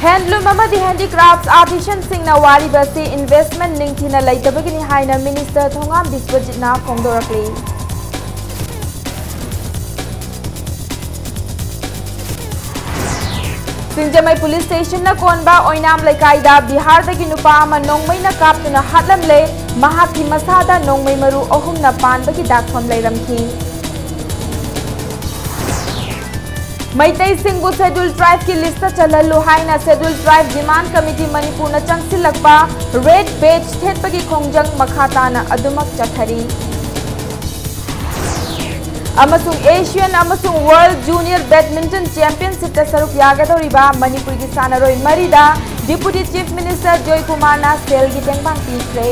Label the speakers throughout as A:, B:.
A: Handloom amadi handicrafts artisan singna wari basi investment ningthina laitabagini haina Minister Thongam Biswajitna phongdorakli. Singjamai police station na konba oinam laikaida Bihar dagi nupa ama nongmai na kaptuna hatlamle mahaki masada nongmai maru ahum na panbagi dakpham lairamki. Maitai Singhu Scheduled Tribe की list चललु हाइना Scheduled Tribe Demand Committee Manipur na changsilakpa red page thetpagi khongjang makhatana adumak chathari. Amasung Asian amasung World Junior Badminton Championship ta saruk yagadoriba Manipur gi sanaroi marida Deputy Chief Minister Joy Kumar na sel gi tengbang pikre.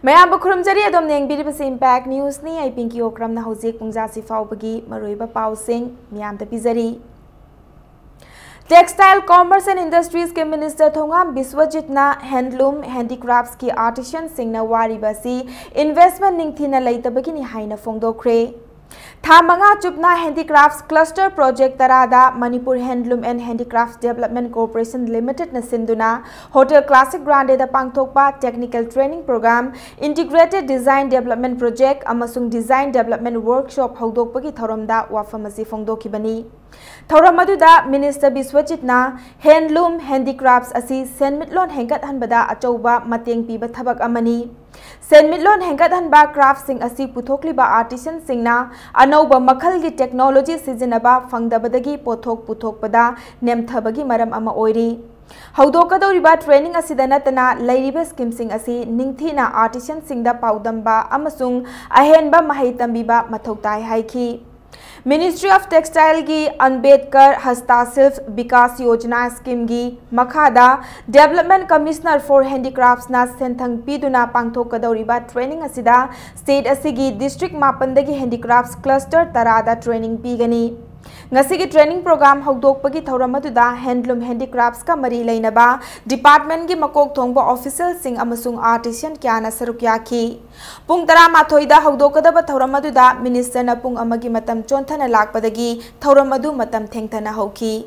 A: Mayam Bukhurumjari adom neng biribasi Impact News ni ai pinki okram na hojik pungjasi faubagi maroiba pausing miyam ta pizari. Textile Commerce and Industries के Minister Thongam Biswajitna Handloom Handicrafts की artisan singna wari basi investment ningthina laitabagi ni haina phongdokre. Thamanga Chupna Handicrafts Cluster Project Tarada Manipur Handloom and Handicrafts Development Corporation Limited na sinduna Hotel Classic Grande da pangthokpa Technical Training Program Integrated Design Development Project amasung Design Development Workshop haudokpagi thoramda wafamasi phongdokibani. Thoram aduda Minister Biswajitna Handloom Handicrafts asi senmitlon hengat hanbada achauba mateng piba thabak amani. Senmitlon hengat hanba craft sing asi puthokliba artisan singna anauba makhalgi technology sizinaba fangdabadagi pothok puthokpada nemthabagi maram ama oiri. Haudokadoriba training asida natana lairiba scheme sing asi ningthina artisan singda paudamba amasung ahenba mahaitambiba mathautai haiki. Ministry of Textile की Ambedkar Hastashilp Vikas Yojana Scheme की मखादा Development Commissioner for Handicrafts ना सेंथंग पीदुना पांगथोकदौरिबा training असिदा state असिगी district मापनदगी handicrafts cluster तरादा ट्रेनिंग पीगनी. Ngasigi training program haudokpagi thoram aduda handloom handicrafts ka mari leinaba department gi makok thongba official sing amasung artisan kyana saruk yaki. Pung 12 da haudokadaba thoram aduda minister na pung amagi matam chonthana lakpadagi thoram adu matam thengthana hauki.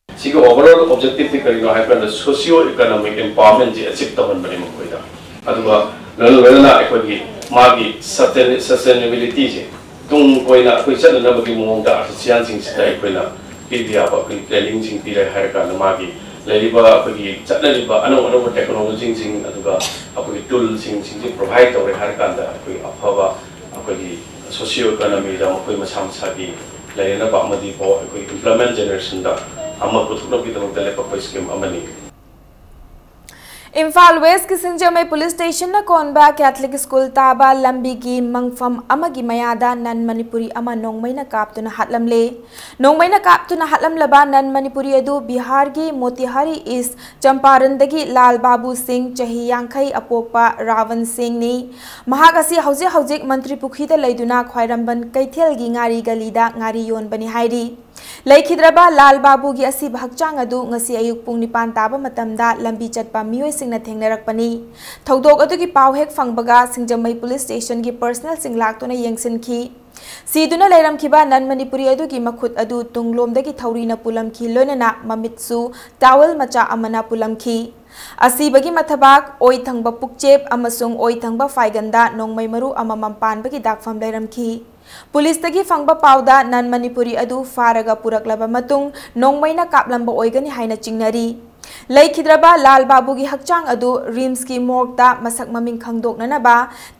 B: Sigo overall objective ti karino haipar the socio economic empowerment ji achieve taban bani moida aduga lalwelna ekoi magi sustainability je tung koina koi chalna bagi mong da sian sing sidai koina pibia ba koi planning sing pi lai har ka magi leriba bagi chalna ano technology sing aduga apoi tool sing provide tore har ka da koi aphaba apoi socio economy da koi masam sagi laina ba madi bo koi implement generation da amma kuthukno ki tamang tele pa scheme amani.
A: Imphal West की सिंजमई police station न कोनबा Catholic school ताबा लंबी की मंगफम अमगी मयादा none Manipuri अमा नोंगमैना कापतुना हातलमले नोंगमैना कापतुना हातलमलबा none Manipuri अदु बिहार की Motihari east चंपारणदगी लाल बाबू सिंह चही यांखई अपोपा रावण सिंह नि महागासी हौजिक हौजिक मंत्री पुखीदा लैदुना ख्वाइरंबन कैथेलगी ngaरी गलीदा ngaरी योनबनी हाइरी लैखिद्रबा लाल बाबू की असी हक्चांग अदु ngasi ayuk pung 9 ताबा मतमदा लंबी चटपा मियोय सिंगना थेंगनरकपनी थौदोक अदुगी पाव हेक फंगबगा सिंजमई पुलिस स्टेशन की पर्सनल सिंग लाक्तोना येंगसिनखी सीदुना लैरमखिबा नन मणिपुरी अदुगी मखुत अदु तुंगलोमदगी थौरीना पुलमखी लोनना ममितसु टावल मचा अमना पुलमखी असीबगी मथबाक ओय थंगबा पुकचेप अमसुंग ओय थंगबा फाइगंदा नोंगमई मरु अममम पानबगी दाकफम लैरमखी पुलिस तगी फंगबा पाउदा नन मणिपुरी अदु फारगा पुरकलबा मतुंग नोंगमैना कापलंबा ओयगनी हाइना चिंगनरी लैखिद्रबा लाल बाबू की हक्चांग अदु रिम्स की मोर्गदा मसक ममिंग खंगदोकननबा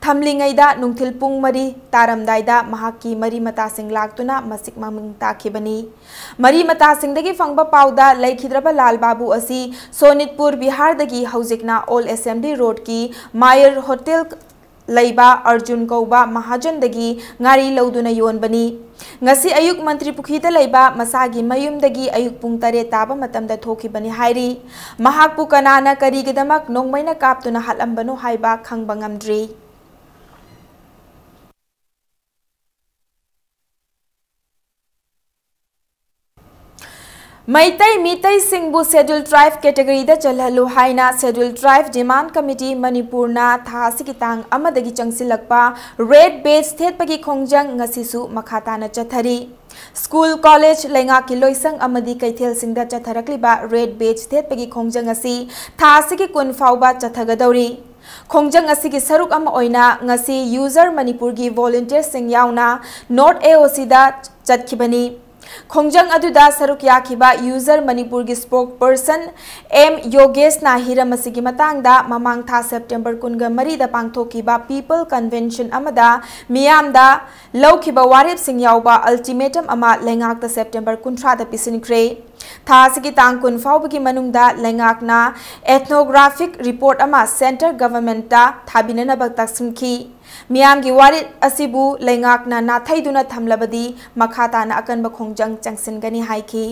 A: थमलिंगैदा नुंगथिल पुंग मरी तारमदाइदा महाकी मरी मतासिंग लाक्तुना मसिक ममिंग ताखिबनी मरी मतासिंगदगी फंगबा पाउदा लैखिद्रबा लाल बाबू असी सोनितपुर बिहार दगी हौजिकना ऑल असेंबली रोड की मायर होटल लैबा अर्जुन कौबा महाजन दगी ngaरी लौदुना योनबनी ngasi ayuk मंत्री पुखीदा लैबा मसागी मयुमदगी ayuk पुंग 3 ताबा मतमदा थोखिबनी हाइरी महाकपु कनाना करीगदमक नोंगमैना कापतुना हालंबनो हाइबा खंगबा ngamdri. Maitai Mitai Singbu Scheduled Tribe category da chalhalu haina Scheduled Tribe Demand Committee Manipur na tha sikitang amadagi changsilakpa red badge thetpagi khongjang ngasisu makhata na chathari School College lenga ki loisang amadi kaithel singda chatharakliba red badge thetpagi khongjang asi tha sigi kun fauba chathagadauri khongjang asi ki saruk ama oina ngasi user Manipur gi volunteer sing yauna North AOC da chatkibani Khongjang aduda saruk yakiba user Manipur gi spokesperson M Yogesh na hiram asigi matangda mamang tha September kunga mari da pangthokiba people convention amada miyamda lawkiba warip sing yawba ultimatum ama lengak da September kuntra da pisinkre tha sigi tang kun fawbagi manungda lengak na ethnographic report ama center government da thabinana baktak simki Miam gi warit asibu lengak na nathaiduna thamlabadi makhata na akanba khongjang changsingani haiki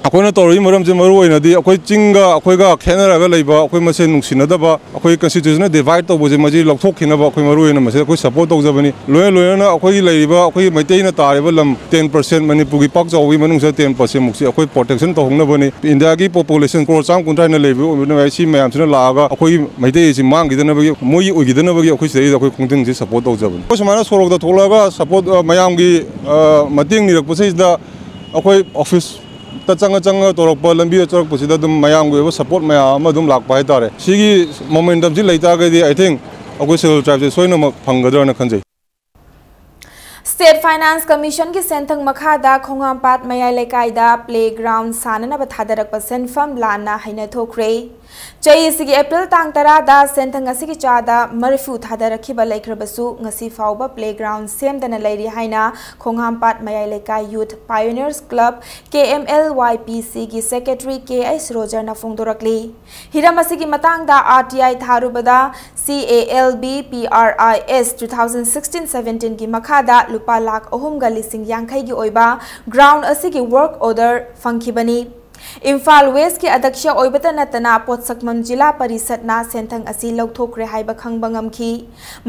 C: अखोना तौरी मरम से मरु ओइनदी अखोय चिंगा अखोयगा खेनरागा लैबा अखोय मसे नुक्सिनदबा अखोय constitution divide तौबजे मजी लौथोखिनबा अखोय मरु ओइना मसे अखोय support तौजबनी लोयना अखोय लैबा अखोय मैतेना तारेबा lump 10% Manipur की पाक चौवी मनुंगसे 10% मुक्सी अखोय protection तौहंगनबनी India की population crore चाम कुंट्राइना लैबो ओइना सी मयामसना लागा अखोय मैते सि मांगिदनबगी मोई ओगिदनबगी अखोय सेई अखोय खुंथिंग से सपोर्ट तौजबनी अखोय समाना सोरोगदा थोलागा सपोर्ट मयामगी मतेंग निरकपसेदा अखोय ऑफिस चंग तौरप लंबी चौरपद मैं सपोर्ट मैं लाप है मोमेंटम से लेतागदी आई थिंक अखोई शेड्यूल ट्राइब से सोइनम फंगद्रना खंजै
A: State Finance Commission ki senthang makhada khongampat mayai lekaida playground sanana bathadarak senfam lana haina thokre chai sigi April tang tara da senthang asigi chada marfu thadarakhiba laikrabasu ngasi fauba playground semdana lairi haina khongampat mayai lekai youth pioneers club KMLYPC ki secretary KS Roger na phongdorakli hiram asigi matang da RTI tharubada CALBPRIS 2016-17 ki makhada lupa lakh ahumga lising yankai gi oiba ground asigi work order fangkhibani Imphal West ki adaksha oibata natana potsakmam jila parisad na senthang asi lawthokre haiba khangbangam ki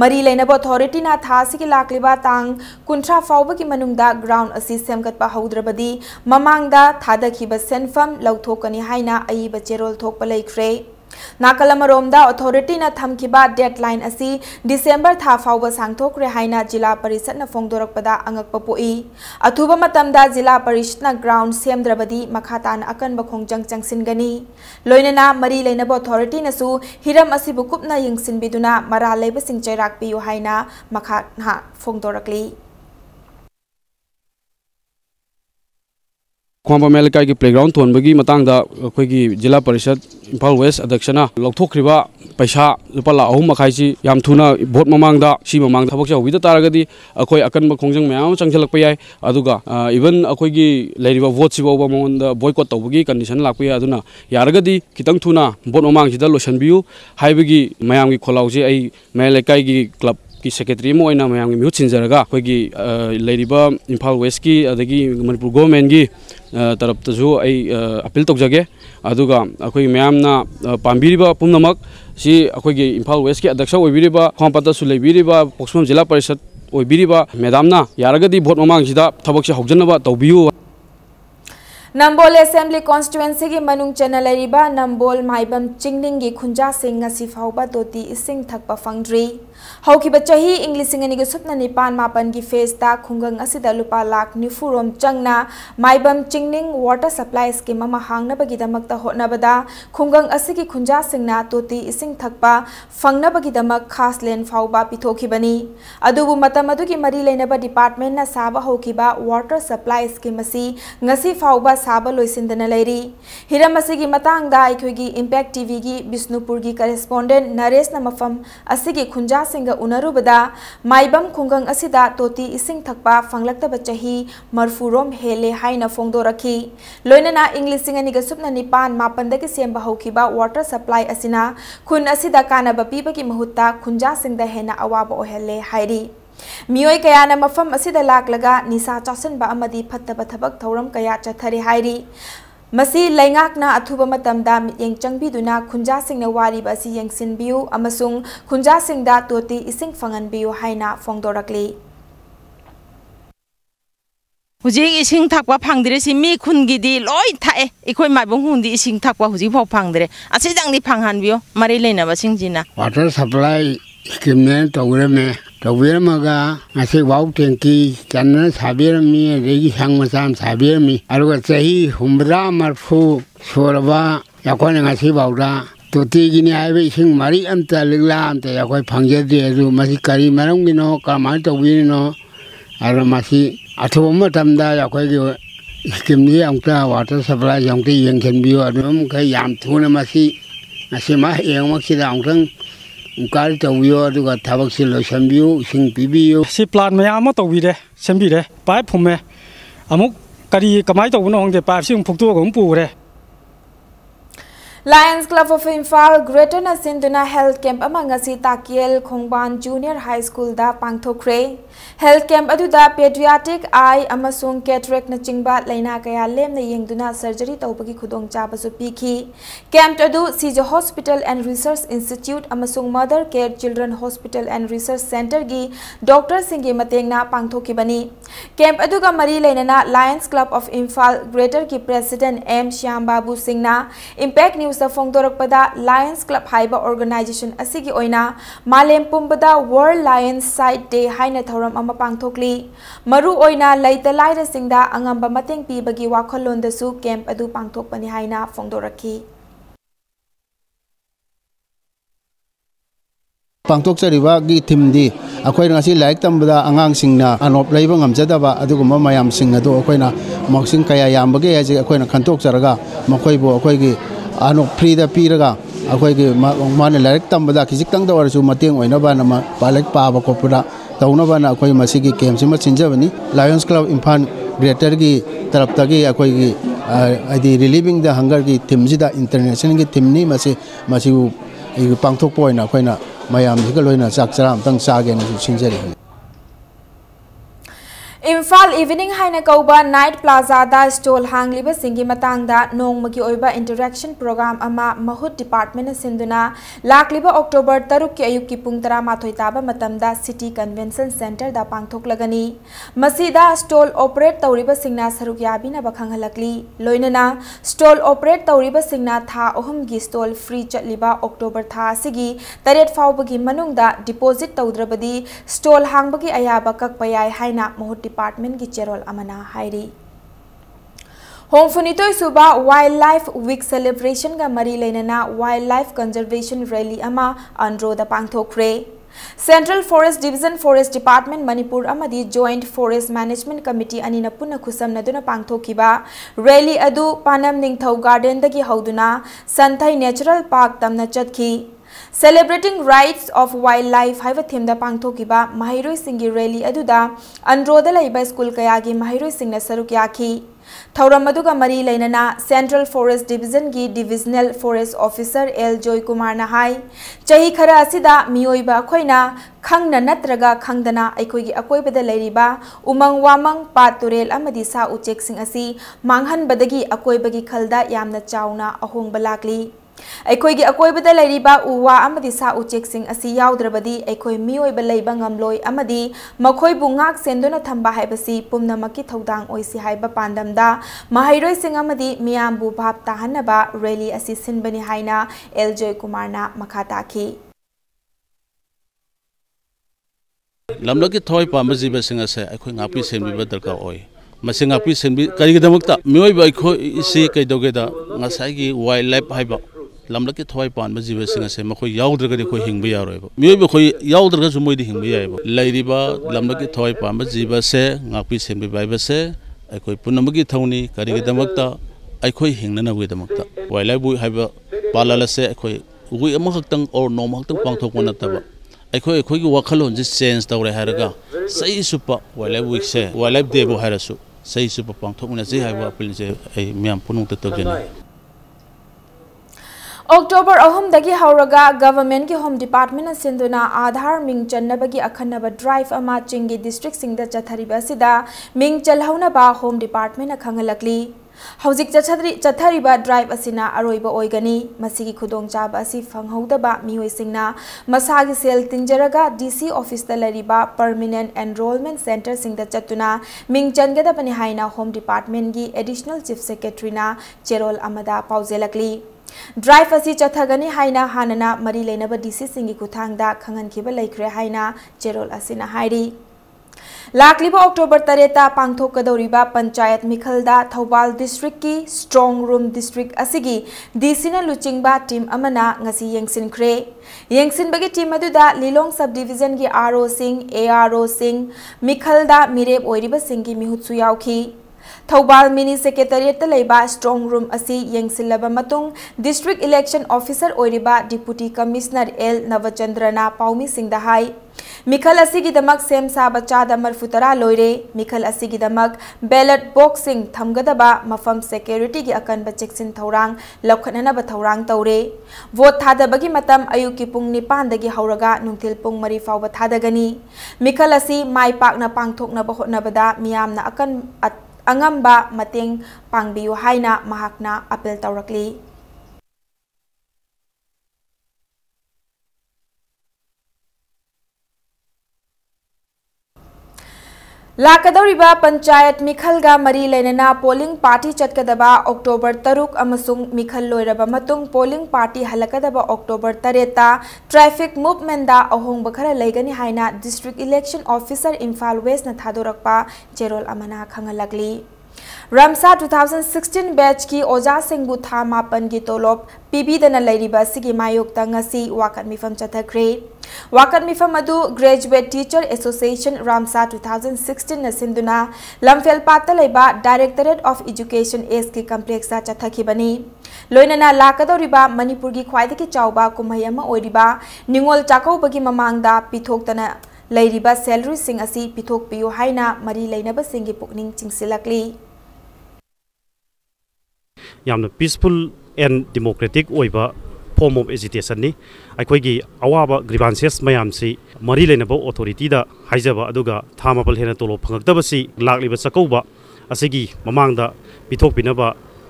A: mari leinaba authority na thasi ki lakliba tang kuntra fawba ki manungda ground asi semgatpa haudrabadi mamangda thadakhiba senfam lawthokani haina aiba cherol thokpa laikre Nakalamaromda authority na thamkiba deadline asi December tha fawba sangthokre haina jila parisad na phongdorakpada angakpa poi athuba matamda jila parisad na ground semdrabadi makhata na akanba khongjang changsingani loinana mari leinaba authority na su hiram asi bukupna yingsinbiduna mara leiba sing chairak piyu haina makha ha phongdorakli
D: Kwamba Melkai ki playground thon bagi matang da khoi ki jila parishad Imphal West adakshana lokthokriba paisa lupa la ahum makhai chi yam thuna vote mamang da si mamang thabak cha wi da taragadi akhoi akan ba khongjang mayam changjalak pa yai aduga even akhoi ki leiriba vote si boba mon da boycott tawbagi condition lak pa ya aduna yaragadi kitang thuna vote mamang si da lotion biu haibagi mayam ki kholau je ai Melkai ki club की secretary Moina मयाम की mute सिंजरगा कोई लेरिबा Imphal waste की अदगी Manipur government की तरफ तजु I appeal तौजगे अदुगा अखोई मयामना पांबिरिबा पुनमक सी अखोई Imphal waste की अध्यक्ष ओइबिरिबा खमपता सु लेबिरिबा पोक्समम जिला परिषद ओइबिरिबा मैडमना यारगदी vote ममांगसिदा थबकसे हौजनबा तौबियु
A: Nambol Assembly Constituency ki manung channel riba Nambol Maibam Chingning gi khunja sing ngasi fauba toti ising thakpa fangdri haukiba chahi English ngani gi supna nipan mapan gi face ta khungang asida lupa lakh nifurom changna Maibam Chingning water supply scheme ma hangna bagi damak ta hotna bada khungang asigi khunja singna toti ising thakpa fangna bagi damak khas len fauba pithokibani adubu matam adu ki mari leina ba department na saba haukiba water supply scheme asi ngasi fauba साबा लोइसिंदना लेरी Hiram असिगी मतंगदा आइखोगी impact TV की बिष्णुपुर की correspondent Naresh नमफम असिगी खुंजा सिंग उनरुबदा माइबम खुंगंग असिदा तोती इसिंग थकपा फंगलक्तब चही मरफुरोम हेले हाइना फोंगदोरखी लोइनना English सिंगनी गसुपना निपान मापनदगी सेंबा हौखिबा water supply असिना खुन असिदा कानबा पीबगी महुत्ता खुंजा सिंगदा हेना अवाबा ओहेले हाइरी मियोय कयाना मफम असिदा लाकलगा निसा चासनबा अमदी फत्तबा थबक थौरम कया चथरे हाइरी मसी लैंगाकना अथुबा मतमदा मियेंग चंगबिदुना खुंजा सिंगना वारिबा असि यंगसिनबियु अमसुंग खुंजा सिंगदा तोती इसिंग फंगनबियु हाइना फोंगदोरकली
E: हुजिक इसिंग थाकवा फांगदरे सि मी खुनगिदी लोय थाए इखोय माइबंग हुंदी इसिंग थाकवा हुजिक फाव फांगदरे असिदांगदि फांगहानबियो मारै लेनाबा सिंजिना
F: वाटर सप्लाई स्कीम ने तौरमगा ngasi वाउ टेंकी चन्न साबिरमी रेगी सांग मसाम साबिरमी अरुगा चही हुमरा मरफु सोरबा याकोन ngasi वाउरा तोती गिनी आइबे इसिंग मारी अमता लिगला अमता याकोय फांगजेदे अरु मसी करी मरंगिनो कामाय तौबिनो अरु मसी अथोम तमदा याकोय स्कीम नि अंगता वाटर सप्लाई अंगते यंगखनबियो अदुम खै याम थुना मसी ngasi मा एंगमक्सिदा अंगथं कार तौबियो अदुगा थाबकसि लोसनबियो इसिंग पिबियो
G: सि प्लान मयाम तौबिरे सेंबिरे पाइप फुमे अमुक करी कमाय तौबनो होंगे पाइप सिंग फुक्तोगम पुरे
A: Lions Club of Imphal Greater na Sinduna Health Camp amangasi Takiel Khongban Junior High School da pangthokre Health Camp aduda pediatric eye amasung cataract na chingba laina kaya lem na yengduna surgery tawbagi khudong chabasu pikhi Camp adu CJ Hospital and Research Institute amasung Mother Care Children Hospital and Research Center gi Dr. Singhi matengna pangthokibani Camp aduga mari lainana Lions Club of Imphal Greater ki President M Shyam Babu Singh na Impact News da phongdorokpada Lions Club haiba organization asigi oina malem pumbada World Lions Sight Day haina thoram ama pangthokli maru oina laita laira singda angamba mateng pibagi wakholon da su camp adu pangthokpani haina phongdorakhi
H: पांथोक्चरिबा गी थिमदी अखोइना ngasi like तंबदा अंगांग सिंगना Anop लेबा ngamjadaba aduguma mayam sing adu अखोइना मक्सिंग कया यामबगे याजे अखोइना खंतोक्चरगा मखोइबो अखोइगी अनोप फ्रीदा पीरगा अखोइगी माने like तंबदा खिजिक्तंग दा वरसु मतेंग ओइनबा नमा पालेक पाबा कोपुरा तौनबा अखोइ मसिगी केम सिमा चिंजबनी Lions club Imphal greater की तरफतगी अखोइगी आदि relieving the hunger की थिमजिदा international की थिमनी मसे मसिगु पांथोकपो ओइना अखोइना mayam higaloina chakcharam tang chagen sinjari
A: Imphal Evening haina kauba Night Plaza da stall hangliba singi matangda nongmaki oiba interaction program ama Mahut Department sinduna lakliba October 3 ki ayuk ki pung 13 taba matamda City Convention Center da pangthoklagani masida stall operate tawriba singna saruk yabina bakhanghalakli loinana stall operate tawriba singna tha ohum gi stall free chatliba October tha sigi taret fawbagi manungda deposit tawdrabadi stall hangbagi ayaba kakpayai haina Mahut Department ki cherol amana hairi Hongfunitoi suba Wildlife Week celebration ga mari leinana Wildlife Conservation Rally ama andro da pangthokre Central Forest Division Forest Department Manipur amadi Joint Forest Management Committee anina punna khusam naduna pangthokiba rally adu Panam Ningthau Garden dagi hauduna Santhai Natural Park tamna chatkhi Celebrating Rights of Wildlife haiba theme da pangthokiba mahiroi singi rally aduda androda laiba school kayagi mahiroi singna saruk yakhi thauram aduga mari lainana Central Forest Division gi Divisional Forest Officer L Joy Kumar na hai chahi khara asida miyoiba khoina khangna natraga khangdana aikhoigi akoibada lairiba umang wamang paturel amadi sa uchek sing asi manghan badagi akoibagi khalda yamna chauna ahong balakli Aikhoigi akoibada lairiba uwa amadi sa uchek sing asi yaudravadi aikhoi miyoiba leiba ngamloi amadi makhoi bungak sendona thamba haibasi pumnamaki thodang oisi haiba pandamda mahairoi sing amadi miyambu bhab tahanaba rally asi sinbani haina L Joy Kumar na makhata ki
I: lamlaki thoi pamba jiba singa se aikhoi ngapi senbi ba darka oi masing ngapi senbi karigidamukta miyoiba aikhoi isi kaidogeda ngasai wildlife haiba lamlaki thoi pan ba jiba singa se makhoi yaudragadi khoi hingba yaroiba miyoiba khoi yaudраga jumoidi hingba yaiba lairiba lamlaki thoi pan ba jiba se ngapi senbi baiba se aikhoi punamagi thoni karigidamukta aikhoi hingnana widamakta wildlife haiba palala se aikhoi ui amaktang or nomaktang pangthokna nataba aikhoi aikhoi gi wakhalon ji change tawre haraga sai supa wildlife week se wildlife day bo harasu sai supa pangthokna ji haiba apil je ai miam punung ta togena
A: October ahum dagi hauraga government ki home department sinduna Aadhar ming channabagi akhanaba drive ama chingi district singda chathariba sida ming chalhauna ba home department akhangalakli हौजिक चथरिबा drive असिना अरोइबा ओइगनी मसिगी खुदोंचाबा असि फंगहौदबा मिहोइसिंगना मसागी सेल तिंजरगा डीसी ऑफिस दा लरिबा परमानेंट एनरोलमेंट सेंटर सिंगदा चतुना मिंग चनगदबनि हाइना होम डिपार्टमेंट की एडिशनल चीफ सेक्रेटरीना चेरोल अमदा पाउजेलकली ड्राइव असी चथगनी हाइना हानना मरी लेनबा डीसी सिंगी खुथांगदा खंगनखिबा लैख्रे हाइना चेरोल असिना हाइरी लाकलिबा अक्टोबर 3 पांथोकदौरिबा पंचायत मिखलदा थौबाल डिस्ट्रिक्ट की स्ट्रॉन्ग रूम डिस्ट्रिक्ट असिगी डीसीना लुचिंगबा टीम अमना ngasi yengsinkhre yengsinbagi टीम अदुदा लिलोंग सब डिवीजन की आरओ सिंह एआरओ सिंह मिखलदा मिरेब ओइरिबा सिंगी मिहुत्सु यावखी थौबाल मिनी सेक्रेटरिएट लेबा स्ट्रॉन्ग रूम असी यंगसिलबा मतुंग डिस्ट्रिक्ट इलेक्शन ऑफिसर ओइरिबा डिप्यूटी कमिश्नर एल नवचंद्रना पाउमी सिंह हाई मिखल असिगिदमक सेम साबा चादा मरफुतरा लोइरे मिखल असिगिदमक बैलेट बॉक्सिंग थमगदबा मफम सिक्योरिटी की अकनबा चेक्सिन थौरांग लौखननबा थौरांग तौरे वोट थादबगी मतम अयुकी पुंग 9 दगी हौरगा नुंथिल पुंग 3 फाउबा थादगनी मिखल असी माई पाकना पांगथोकनबा होटनबदा मियामना अकन अंगंबा मतेंग पांगबियु हाइना महाकना अपील तौरकली लाकदौरिबा पंचायत मिखलगा मरी लेनना पोलिंग पार्टी चटकदबा अक्टोबर 3 अमसुंग मिखल लोइरबा मतुंग पोलिंग पार्टी हलकदबा अक्टोबर 3 ट्रैफिक मूवमेंट दा अहोंग खरा लेगनी हाइना district election officer Imphal west न थादोरकपा चेरोल अमना खंगलगली रमसा 2016 बैच की ओजा सिंगबु था मापन की तोलोप पीबीदना लैरिबा सिगी मायोक्ता ngasi वाकत मिफम चथख्रे वाकत मिफम अदु ग्रेजुएट टीचर एसोसिएशन रामसा 2016 न सिंधुना लमफेलपाता लेबा डायरेक्टरेट ऑफ एजुकेशन एस की कॉम्प्लेक्स चथखिबनी लोइनना लाकदौरिबा मणिपुर की ख्वाइदगी चाउबा कुमहै अमा ओइरिबा निंगोल चाकौबगी ममांगदा पिथोक्तना लैरिबा सैलरी सिंग असी पिथोकपियो हाइना मरी लेनबा सिंगी पुकनिंग चिंगसिलकली
J: यामना पीसफुल एंड डेमोक्रेटिक ओइबा फॉर्म ऑफ एजिटेशन नि अखोइगी अवाबा ग्रीवांसेस मयामसी मरी लेनबा अथॉरिटी दा हाइजबा अदुगा थामापल हेना तोलो फंगक्तबसी लाक्लिबा चकौबा असिगी ममांगदा पिथोकपिनबा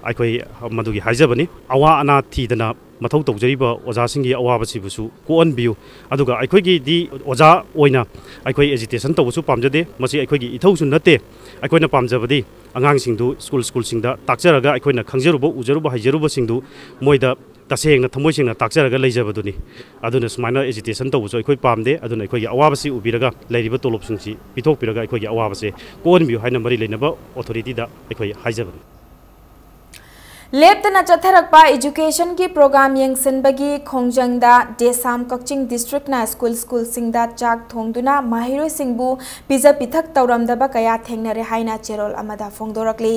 J: अखोइ मदुगी हाइजबनी अवा अना थीदना मथौ तौजरिबा ओजासिंगी अवाबसिबुसु कोअनबियु अदुगा अखोइगी दी ओजा ओइना अखोइ एजिटेशन तौबसु पामजदे मसी अखोइगी इथौसु नते अखोइना पामजबदी अंगांसिंदु स्कूल सिंगदा ताकजरगा अखोइना खंगजरुबा उजरुबा हाइजरुबा सिंदु मोइदा तसेंगना थमोइसिंगना ताकजरगा लेजबदुनी अदुना सुमाइना एजिटेशन तौबसु अखोइ पामदे अदुना अखोइगी अवाबसि उबिरगा लैरिबा तोलोपसिंगसि पिथोकपिरगा अखोइगी अवाबसे कोअनबियु हाइना मरि लेनबा अथॉरिटीदा अखोइ हाइजबनी
A: लेप्तना चथरकपा एजुकेशन की प्रोग्राम यंगसनबगी खोंजंगदा देसाम कक्चिंग डिस्ट्रिक्ट ना स्कूल सिंगदा चाक थोंगदुना माहिरोय सिंगबु पिजा पिथक तौरमदबा कया थेंगनरे हाइना चेरोल अमदा फोंगदोरकली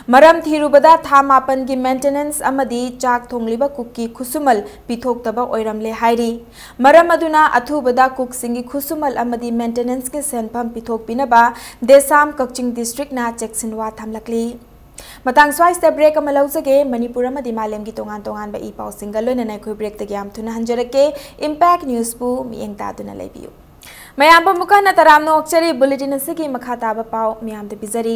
A: मरम थीरुबदा था मापन की मेंटेनेंस अमदी चाक थोंगलिबा कुकी खुसुमल पिथोक्तबा ओइरमले हाइरी मरम अदुना अथुबदा कुक सिंगी खुसुमल अमदी मेंटेनेंस के सेनफम पिथोकपिनबा देसाम कक्चिंग डिस्ट्रिक्ट ना चेक्सिनवा थमलकली मतंग स्वाइस ब्रेक लौजगे मणिपुर मालेम की तोान तोान इ पाउसिंग लोनना अखोई ब्रेक तक थुना हंजरके इम्पैक्ट न्यूज़ पु मियंग तादुना लेबियु मयाम मुखना तराम नोक्चरी बुलेटिन की मखा ताब पाउ मियाम पिजरी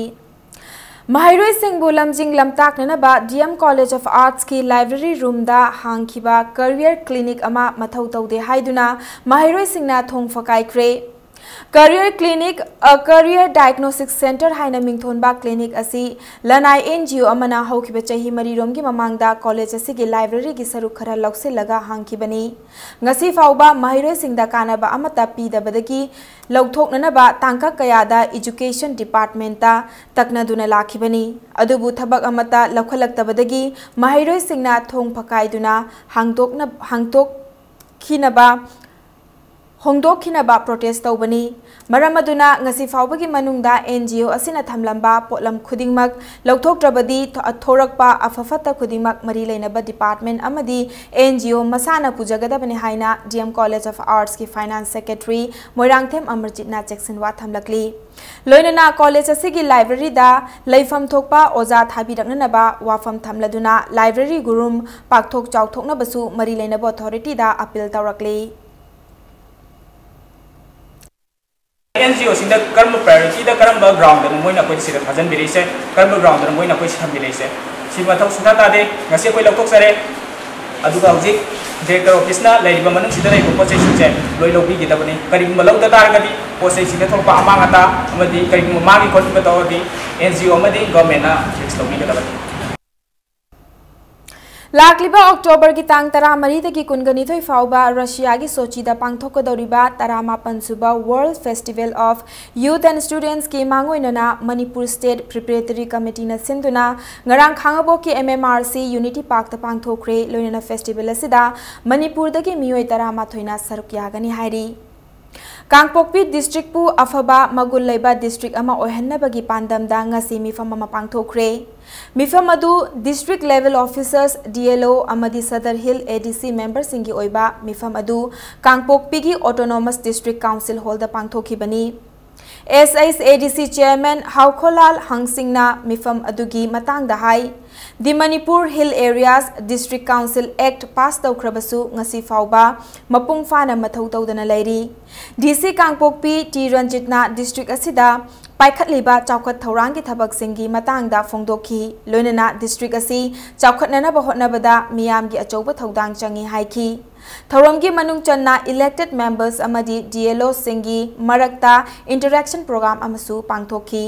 A: महरोई सिंह लमजिंग लमताकनबा डीएम कॉलेज ऑफ आर्ट्स की लाइब्रेरी रूम दा हांगखिबा करियर क्लिनिक अमा मथौ तौदे हाइदुना महरोई सिंहना थोंग फकाइख्रे career clinic career diagnostic centre हाइना मिंगथोनबा क्लिनिक असी लनाई एनजीओ अमना हौखिबा चही मरीरोम की ममांगदा कॉलेज असी की लाइब्रेरी की सरुक खरा लौसिलगा हांगखिबनी ngasi फाउबा महिरोय सिंगदा कानबा अमता पीदबदगी लौथोकनबा तांका कयादा एजुकेशन डिपार्टमेंटा तकनदुना लाखिबनी अदुबु थबक अमता लौखलक्तबदगी महिरोय सिंगना थोंग फकाइदुना होंदोखिनबा प्रोटेस्ट तौबनी मरम अदुना ngasi फाउबगी मनुंगदा एनजीओ असिना थमलंबा पोलम खुदिंगमक लौथोक्ट्रबदी अथोरकपा अफफता खुदिंगमक मरी लेनबा डिपार्टमेंट अमदी एनजीओ मसाना पुजगदबने हाइना डीएम कॉलेज ऑफ आर्ट्स की फाइनेंस सेक्रेटरी मोइरांगथेम अमरजितना जैक्सन थमलकली लोइनना कॉलेज असिगी लाइब्रेरी दा लेफम थोकपा ओजा थाबिरकनबा वाफम थमलदुना लाइब्रेरी गुरुम पाकथोक चाउथोकनबसु मरी लेनबा अथॉरिटी दा अपील तौरकली
K: NGO सिंह कर्म प्रायोरिटी कर्म ग्राउंड मोइन अखोई थाजनबिरीसे कर्म ग्राउंड मोइन अखोई थम्बिरीसे मथौ सुथा तादे ngasi अखोई लौथोकसरे अदुगा हौजिक डायरेक्टर ऑफिसना लैरिबा मनुंग सिदा लैबा पोचै सिंजे लोइ लौबिगिदबनी करिगुम लौदा तारगदी पोचै सिदा थोरपा अमांगता अमदि करिगुम मागी खोटबा तौरदी NGO अमदि गवर्नमेंटना फिक्स लौबिगदबनी
A: लाक्लिबा अक्टोबर की तांग 13 कुनगनिथोई फाउबा रशिया की सोचीदा पांगथोकदौरिबा 18 सुबा world festival of youth and students की मांगोइनना मणिपुर स्टेट प्रिपरेटरी कमिटी न सिंधुना ngarang khangabo की MMRC यूनिटी पार्क ता पांगथोखरे लोइनना फेस्टिवल असिदा मणिपुर दगी मियोय 13 ना सरुक यागनी हाइरी कांगपोकपी डिस्ट्रिक्ट पु अफबा मगुल लेबा डिस्ट्रिक्ट अमा ओहन्नबगी पांदमदा ngasi मिफम अमा पांगथोखरे मिफम अदु डिस्ट्रिक्ट लेवल ऑफिसर्स DLO अमदी सदर हिल ADC मेंबर सिंगी ओइबा मिफम अदु कांगपोकपी की ऑटोनोमस डिस्ट्रिक्ट काउंसिल हॉल दा पांगथोखिबनी SIS ADC चेयरमैन हाउखोलाल हंगसिंगना मिफम अदुगी मतंग हाई the Manipur hill areas district council act pass तौख्रबसु ngasi फाउबा मपुंग फाना मथौ तौदना लैरी DC कांगपोकपी T रंजितना डिस्ट्रिक्ट असिदा पाइखतलिबा चौखत थौरांगी थबकसिंगी मतंगदा फोंदोखी लोइनना डिस्ट्रिक्ट असी चौखतनना होटनबदा मियामगी अचौबा थौदांग चंगी हाइखी थौरमगी मनुंग चन्ना इलेक्टेड मेंबर्स अमदी DLO सिंगी मरकता इंटरैक्शन प्रोग्राम अमसु पांगथोखी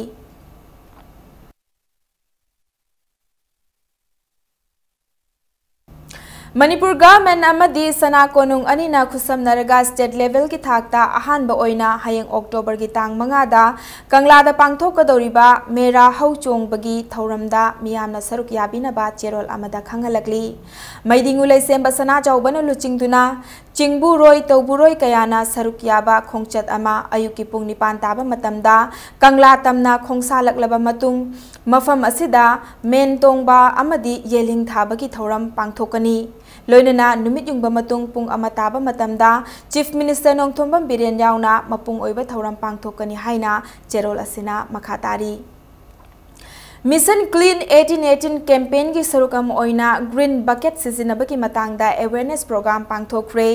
A: मणिपुर गवर्नमेंट अमदी सना कोनुंग अनिना खुसमनरगा स्टेट लेवल की थाकता अहानबा ओइना हयंग अक्टोबर की तांग 5 दा कंगलादा पांगथोकदौरिबा मेरा हौचोंगबगी थौरमदा मियामना सरुक याबिनबा चेरोल अमदा खंगलकली मैदिंगु लैसेंबा सना चौबना लुचिंगदुना चिंगबु रोय तौबुरोय कयाना सरुक याबा खोंगचत अमा अयुकी पुंग 9 ताबा मतमदा कंगला तमना खोंगसालकलबा मतुंग मफम असिदा मेन तोंगबा अमदी येलिंग थाबगी थौरम पांगथोकनी लोइनना नुमित युंगबा मतुंग पुंग अमा ताबा मतमदा चीफ मिनिस्टर नोंगथोंबम बिरेन यावना मपुंग ओइबा थौरम पांगथोकनी हाइना चेरोल असिना मखातारी मिशन क्लीन 1818 कैंपेन की सरुकम ओइना ग्रीन बकेट सिजिनबकी मतंगदा अवेयरनेस प्रोग्राम पांगथोखरे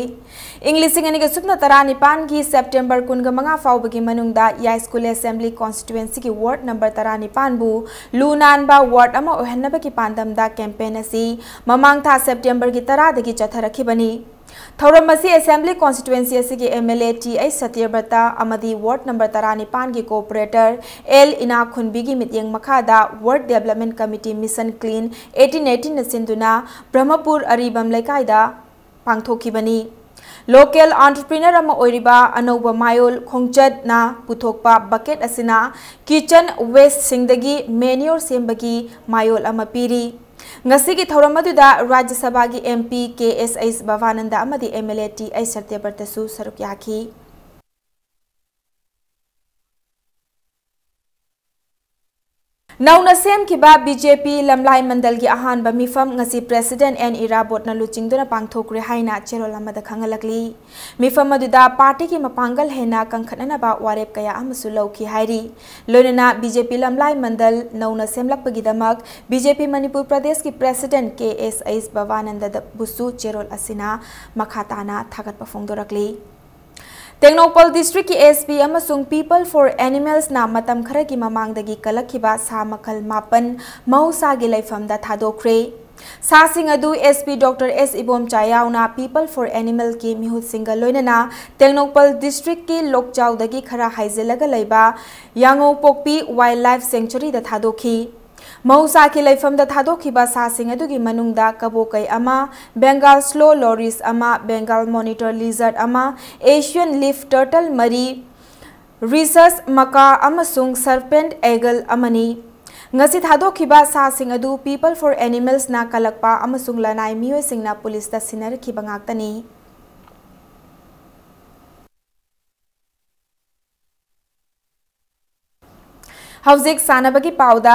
A: इंग्लिशिंग अनिगे सुपना 19 की सेप्टेम्बर 15 फाउबगी मनुंगदा यास्कुल असेंबली कॉन्स्टिट्युएंसी की वार्ड नंबर 19 बु लुनानबा वार्ड अमा ओहन्नबकी पांदमदा कैंपेन असी ममांग था सेप्टेम्बर की 10 दगी चथरखिबनी थौरम असी असेंबली कॉन्स्टिट्युएंसी असी के MLA TI सत्यव्रता अमदी वार्ड नंबर 19 की कोऑपरेटर L इना खुनबीगी मित्यंग मखादा ward development committee mission clean 1818 सिंधुना ब्रह्मपुर अरिबम लेकाइदा पांगथोखिबनी लोकल एंटरप्रेन्योर अमा ओइरिबा अनौबा मायोल खोंगचत ना पुथोकपा बकेट असिना किचन वेस्ट सिंगदगी मेन्योर सेंबगी मायोल अमा पीरी ngasi की थौरम अदुदा राज्य सभा की MP KSS भवानंदा अमदी MLA TI सत्यव्रतसु सरुक याखी नौना सेम की BJP लमलाई मंडल की अहानबा मिफम ngasi प्रेसिडेंट एन इराबोट न लुचिंगदुना पांगथोकरे हाइना चेरोल अमदा खंगलकली मिफम अदुदा पार्टी की मपांगल हेना कंखननबा वारेप कया अमसु लौखी हाइरी लोइनना BJP लमलाई मंडल नौना सेमलकपगिदमक BJP मणिपुर प्रदेश की प्रेसिडेंट KSS भवानंद बुसु चेरोल असिना मखाताना थागतपा फोंदोरकली टेक्नोपल डिस्ट्रिक्ट की SP अमसुंग पीपल फॉर एनिमल्स ना मतम खरा की ममांगदगी कलखिबा सा मखल मापन मौसागी लैफमदा थादोखरे सासिंग अदु SP डॉक्टर S इबोमचा यावना पीपल फॉर एनिमल की मिहुत सिंगल लोइनना टेक्नोपल डिस्ट्रिक्ट की लोकचाउदगी खरा हाइजेलगा लैबा Yangoupokpi wildlife sanctuary दा थादोखी मौसा की लैफम दा थादोखिबा सासिंग अदुगी मनुंगदा कबोकै अमा बेंगाल स्लो लोरिस अमा बेंगाल मॉनिटर लिजर्ड अमा एशियन लीफ टर्टल मरी रिसर्च मका अमसुंग सर्पेंट एगल अमनी ngasi थादोखिबा सासिंग अदु पीपल फॉर एनिमल्स ना कलकपा अमसुंग लनाई मियोय सिंगना पुलिस दा सिनरखिबा ngaktani हौजिक सानबगी पाउदा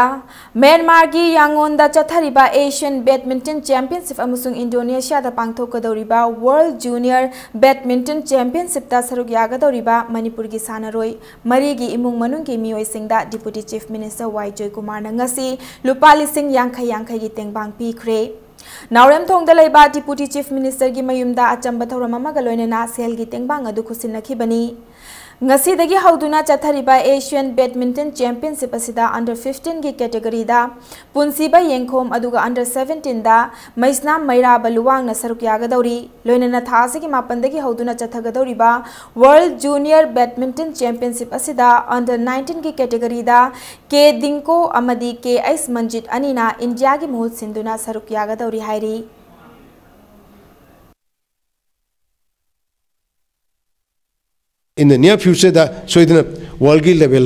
A: म्यांमार की यांगोंदा चथरिबा एशियन बैडमिंटन चैंपियनशिप अमसुंग इंडोनेशिया दा पांगथोकदौरिबा वर्ल्ड जूनियर बैडमिंटन चैंपियनशिप दा सरुक यागदौरिबा मणिपुर की सानरोय मरीगी इमुंग मनुंग की मियोयसिंगदा deputy chief minister Y Joy Kumar नंगसी लुपा लिसिंग यांखै की तेंगबांग पीखरे नावरेम थोंगदा लैबा डिप्यूटी चीफ मिनिस्टर की मयुमदा अचंबा थौरम अमगा लोइनना सेल की तेंगबांग अदु खुसिनखिबनी Ngasidagi hauduna chathariba Asian Badminton Championship asida under 15 gi category da punsiba yengkhom aduga under 17 da maisna maira baluwang na saruk yagadawri loinana thasigi mapandagi hauduna chathagadawri ba World Junior Badminton Championship asida under 19 gi category da K Dinko amadi K Ice Manjit anina India gi muhut sinduna saruk yagadawri hairi
L: In the near future, so in the world level,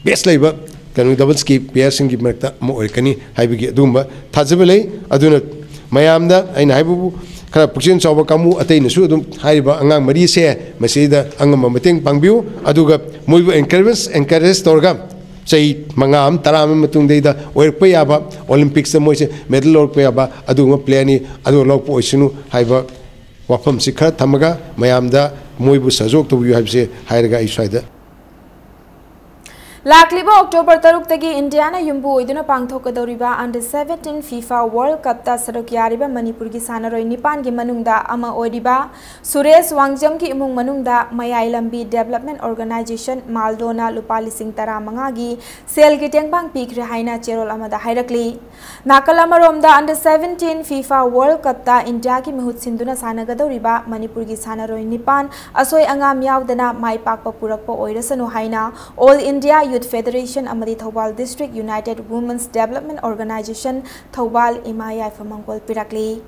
L: best labor can double skip, piercing give more canny, Hibiki Dumba, Tazabele, Aduna, Mayamda, and Hibu, Karapuchin over Kamu, attain the Sudum, Haiba, Angang Marie say, Masida, Angamating, Pangbu, Aduga, Mubu and Kervis and Keres Torgam. Say Mangam, Taram Matundeda, or Payaba, Olympics, the Moise, Medal or Payaba, Aduma Plani, Adulok Poisunu, Hiba, Wapam Sikra, Tamaga, Mayamda. Moibu Sajok to you have say Hiraga Ishaida.
A: Lakliba October Taruktagi Indiana Yumbu Iduna Pangthokadoriba under 17 FIFA World Cup ta Sarukyariba Manipur gi Sanaroi Nipan gi Manungda Ama Odiba Suresh Wangjam ki Imung Manungda Mayai Lambi Development Organization Maldona Lupali Singh Taramanga gi Sel gi Tengbang Pikre Haina Cherol Amada Hairakli Nakalama Romda under 17 FIFA World Cup ta India ki Mihut Sinduna Sanagadoriba Manipur gi Sanaroi Nipan Asoi Angam Yaudana Mai Pakpa Purakpo Oirasanu Haina All India Youth Federation Amadi Thobal District United Women's Development Organization Thobal Imaya Famangpol Pirakli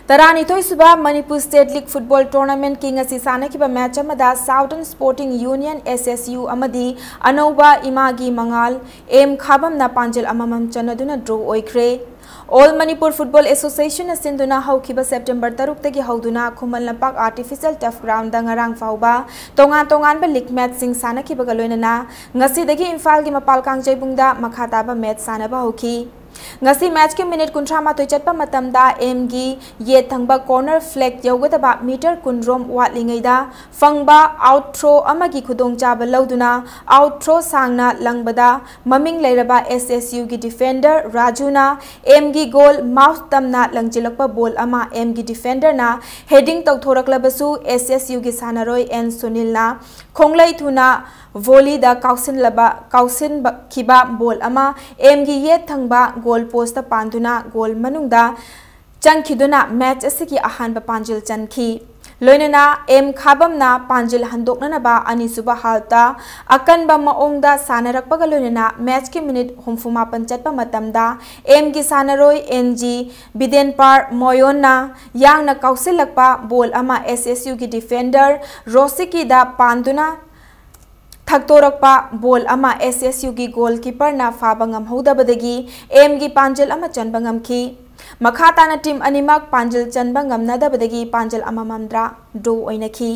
A: Taranitoi Suba Manipur State League Football Tournament King Asisana Kiba match amada Southern Sporting Union SSU Amadi Anoba Imagi Mangal M Khabam na Panjal Amamam Chanaduna draw oikre All Manipur Football Association Sinduna Haukiba September Taruktagi Hauduna Kumal Lampak Artificial Turf Ground Dangarang Fauba Tongan ba league match sing sana kiba galoinana ngasidagi Imphal gi Mapal Kangjebungda makhataba match sana ba hoki ngasi match ke minute kuntra ma toi chatpa matamda M gi ye thangba corner flag yogadaba meter kunrom watlingaida fangba out throw amagi khudong chaba lauduna out throw sangna langbada maming leiraba SSU gi defender Rajuna M gi goal mouth tamna langjilakpa ball ama M gi defender na heading tawthoraklabasu SSU gi sanaroi N Sunil na khonglai thuna volley da kausin kiba ball ama M gi ye thangba goal post ta panduna goal manungda changkhiduna match asiki ahanba panjil chankhi loinana M khabam na panjil handokna ba anisuba halta akanba maongda sanarakpaga loinana match ki minute humfuma panchatpa matamda M gi sanaroi NG Bidenpar Moyonna yangna kausilakpa ball ama SSU gi defender Rosiki da panduna Thaktorakpa ball ama SSU gi goalkeeper na fabangam hodabadagi M gi panjal ama chanbangam ki makhata na team animak panjal chanbangam nadabadagi panjal ama mamdra draw oinaki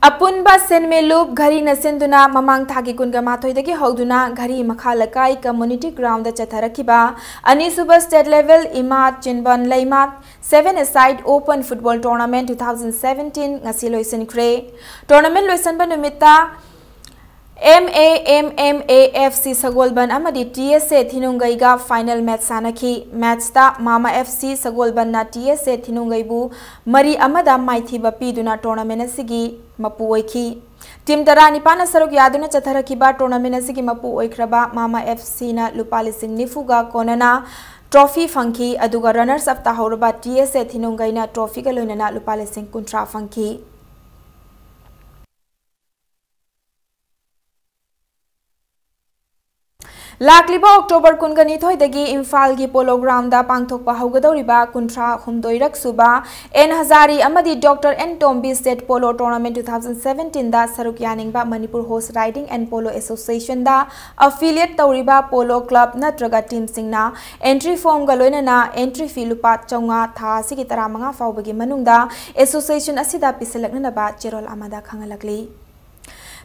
A: Apunba Senmelup Gari Nasenduna Mamang Thagi Kungama Toidaki Hoduna Gari Makhalakai Community Ground the Chatarakiba Anisuba State Level Imat Chinban Laimat 7-a-side Open Football Tournament 2017 Ngasiloisen Kre Tournament Loisan Banumita MAFC Sagolban Amadi TSA Thinungaiga final match sanaki match ta Mama FC Sagolban na TSA Thinungaibu Mari Amada Maithiba Piduna tournament asigi mapu oiki Team Tara Nipana Saruk Yaduna Chatharakiba tournament asigi mapu oikraba Mama FC na Lupali Singh Nifuga Konana trophy funky aduga runners up tahoraba TSA Thinungaina trophy galunana Lupali Singh Kuntra funky Lakliba October Kungani Thoidagi Imphal gi Polo Ground da Pangthokpa Haugadoriba Kuntra Humdoirak Suba N Hazari Amadi Dr. N Tombi State Polo Tournament 2017 da Saruk Yaningba Manipur Horse Riding and Polo Association da affiliate Tauriba Polo Club Natraga team singna entry form galoinana entry fee lupa chonga tha sigi taramanga faubagi manungda association asida piselakna ba cherol amada khangalakli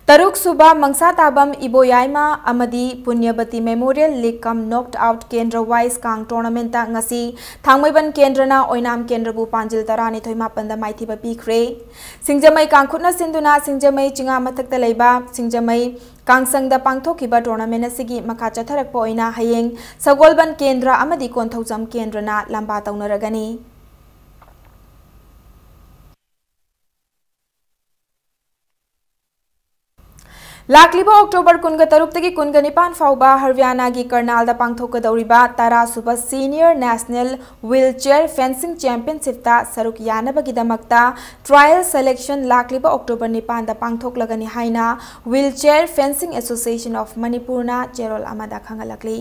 A: Taruk Suba Mangsa Tabam Iboyaima Amadi Punyabati Memorial League Kam Knocked Out Kendra Wise Kang Tournament Ngasi Thangmaiban Kendrana Oinam Kendrabu Panjil Tarani Thoima Panda Maithiba Pikre Singjamai Kangkhutna Sinduna Singjamai Chinga Mathakta Leiba Singjamai Kangsangda Pangthokiba Tournament Asigi Makha Chatharakpa Oina Hayeng Sagolban Kendra Amadi Konthaujam Kendrana Lamba Taunaragani Lakliba October kunga taruptagi kunga nipan fauba Haryana gi Karnal da pangthoka dauriba Tara Suba Senior National Wheelchair Fencing Championship ta saruk yanabagi damakta trial selection Lakliba October nipan da pangthoklagani haina Wheelchair Fencing Association of Manipur na Cherol amada khangalakli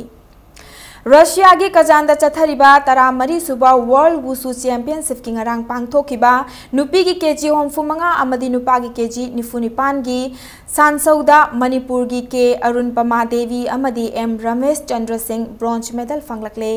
A: Russia gi Kazanda Chathariba Tara Mari Suba World Wushu Championship ki ngarang pangthokiba nupi gi kg homfumanga amadi nupa gi kg nifunipan gi Sansauda Manipur gi ke Arun Pama Devi amadi M Ramesh Chandra Singh bronze medal fanglakle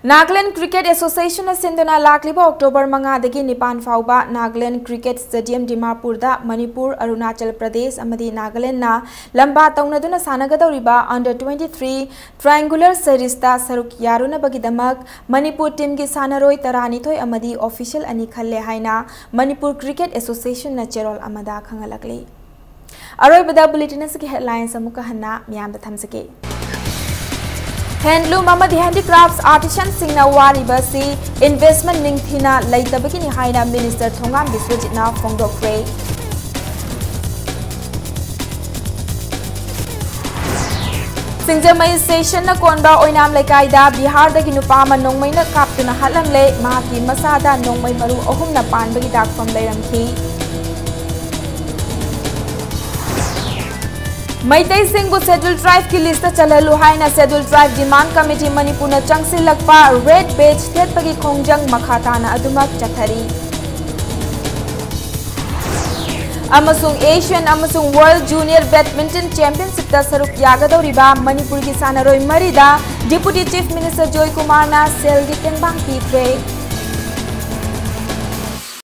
A: Nagaland Cricket Association Sinduna Lakliba October Manga dagi Nipan Fauba Nagaland Cricket Stadium Dimapur da Manipur Arunachal Pradesh amadi Nagaland na lamba taunaduna sanagadoriba under 23 triangular series ta saruk yaruna bagidamak Manipur team gi sanaroi tarani thoi amadi official ani khalle haina Manipur Cricket Association na Cherol amada khangalakli Aroi bada bulletin se headlines amuka hanna miyam da thamsake Handloom amadi handicrafts artisan singna wari basi investment ningthina leitabagini haina minister Thongam Biswajitna Fongdokre Singjamai session na konba oinam lekaida Bihar dagi nupama nongmai na kaptuna halamle mahaki masada nongmai maru ohum na panbagi dakfam leiramthi Maitai Singh bu scheduled tribe ki list chalalu haina scheduled tribe demand committee Manipur na changsilakpa red badge thetpagi khongjang makhatana adumak chathari amasung Asian amasung World Junior Badminton Championship ta saruk yagadoriba Manipur ki sanaroi marida Deputy Chief Minister Joy Kumar na sel gi tengbang pikre